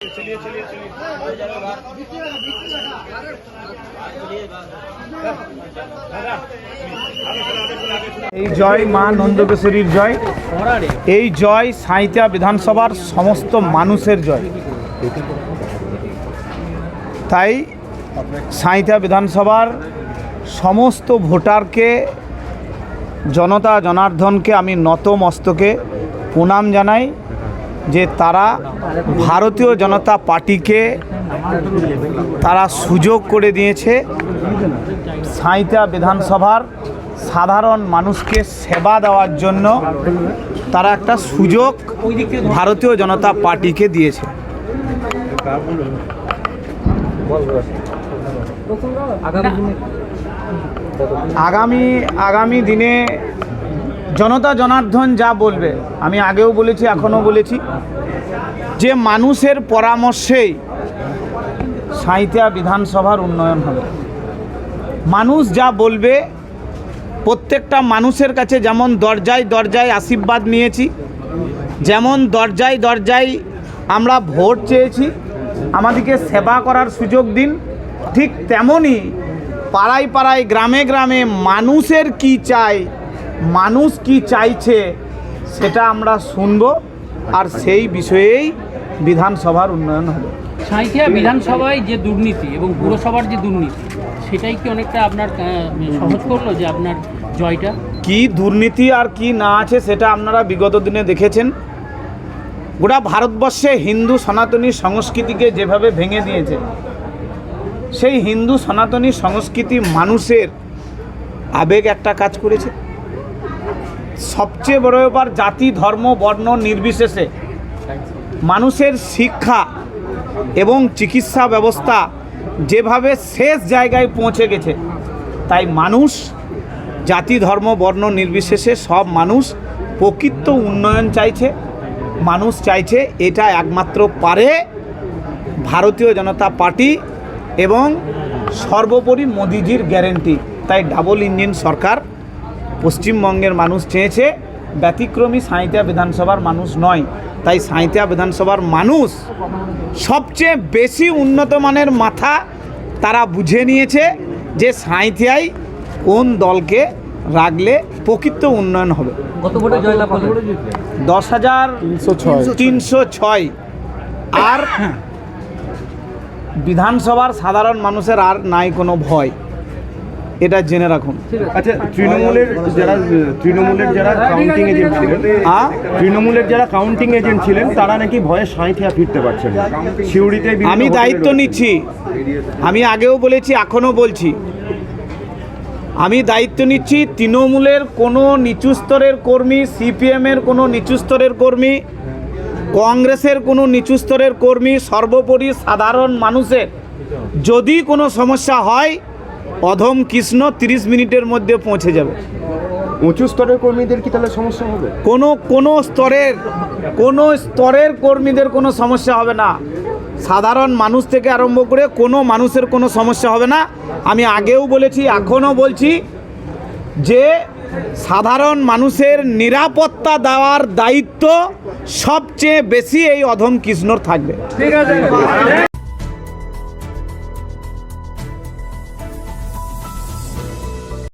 এই জয় মা নন্দকেশ্বরীর জয়। এই জয় সাঁইথিয়া বিধানসভার সমস্ত মানুষের জয়। তাই সাঁইথিয়া বিধানসভার সমস্ত ভোটারকে, জনতা জনার্দনকে আমি নত মস্তকে প্রণাম জানাই যে তারা ভারতীয় জনতা পার্টিকে তারা সুযোগ করে দিয়েছে সাঁইথিয়া বিধানসভার সাধারণ মানুষকে সেবা দেওয়ার জন্য। তারা একটা সুযোগ ভারতীয় জনতা পার্টিকে দিয়েছে। আগামী দিনে জনতা জনার্দন যা বলবে, আমি আগেও বলেছি এখনও বলেছি যে মানুষের পরামর্শেই সাঁইথিয়া বিধানসভার উন্নয়ন হবে। মানুষ যা বলবে, প্রত্যেকটা মানুষের কাছে যেমন দরজায় দরজায় আশীর্বাদ নিয়েছি, যেমন দরজায় দরজায় আমরা ভোট চেয়েছি, আমাদেরকে সেবা করার সুযোগ দিন, ঠিক তেমনই পাড়ায় পাড়ায় গ্রামে গ্রামে মানুষের কি চাই, মানুষ কি চাইছে সেটা আমরা শুনব, আর সেই বিষয়েই বিধানসভার উন্নয়ন হবে। সাঁইথিয়া বিধানসভায় যে দুর্নীতি এবং পুরসভার যে দুর্নীতি, সেটাই কি অনেকটা আপনার সহজ করলো যে আপনার জয়টা? কি দুর্নীতি আর কি না আছে সেটা আপনারা বিগত দিনে দেখেছেন। গোটা ভারতবর্ষে হিন্দু সনাতনী সংস্কৃতিকে যেভাবে ভেঙে দিয়েছে, সেই হিন্দু সনাতনী সংস্কৃতি মানুষের আবেগ একটা কাজ করেছে। সবচেয়ে বড় ব্যাপার, জাতি ধর্ম বর্ণ নির্বিশেষে মানুষের শিক্ষা এবং চিকিৎসা ব্যবস্থা যেভাবে শেষ জায়গায় পৌঁছে গেছে, তাই মানুষ জাতি ধর্ম বর্ণ নির্বিশেষে সব মানুষ প্রকৃত উন্নয়ন চাইছে। মানুষ চাইছে এটা একমাত্র পারে ভারতীয় জনতা পার্টি এবং সর্বোপরি মোদিজির গ্যারেন্টি। তাই ডাবল ইঞ্জিন সরকার পশ্চিমবঙ্গের মানুষ চেয়েছে, ব্যতিক্রমী সাঁইথিয়া বিধানসভার মানুষ নয়। তাই সাঁইথিয়া বিধানসভার মানুষ সবচেয়ে বেশি উন্নত মানের মাথা তারা বুঝে নিয়েছে যে সাঁইথিয়ায় কোন দলকে রাখলে প্রকৃত উন্নয়ন হবে। কত ভোটে জয়লাভ হলো? 10,306। আর বিধানসভার সাধারণ মানুষের আর নাই কোনো ভয়, এটা জেনে রাখুন। আচ্ছা, তৃণমূলের যারা কাউন্টিং এজেন্ট ছিলেন, তৃণমূলের যারা কাউন্টিং এজেন্ট ছিলেন তারা নাকি ভয়ে সাঁইথিয়া ফিরতে পারছেন না। সিউড়িতে আমি দায়িত্ব নিচ্ছি, আমি আগেও বলেছি এখনও বলছি, আমি দায়িত্ব নিচ্ছি। তৃণমূলের কোনো নিচু স্তরের কর্মী, সিপিএমের কোনো নিচু স্তরের কর্মী, কংগ্রেসের কোনো নিচু স্তরের কর্মী, সর্বোপরি সাধারণ মানুষের যদি কোনো সমস্যা হয়, অধম কৃষ্ণ 30 মিনিটের মধ্যে পৌঁছে যাবে। উঁচু স্তরের কর্মীদের কি তাহলে সমস্যা হবে? কোনো স্তরের কর্মীদের কোনো সমস্যা হবে না। সাধারণ মানুষ থেকে আরম্ভ করে কোনো মানুষের কোনো সমস্যা হবে না। আমি আগেও বলেছি এখনও বলছি যে সাধারণ মানুষের নিরাপত্তা দেওয়ার দায়িত্ব সবচেয়ে বেশি এই অধম কৃষ্ণর থাকবে। ঠিক আছে।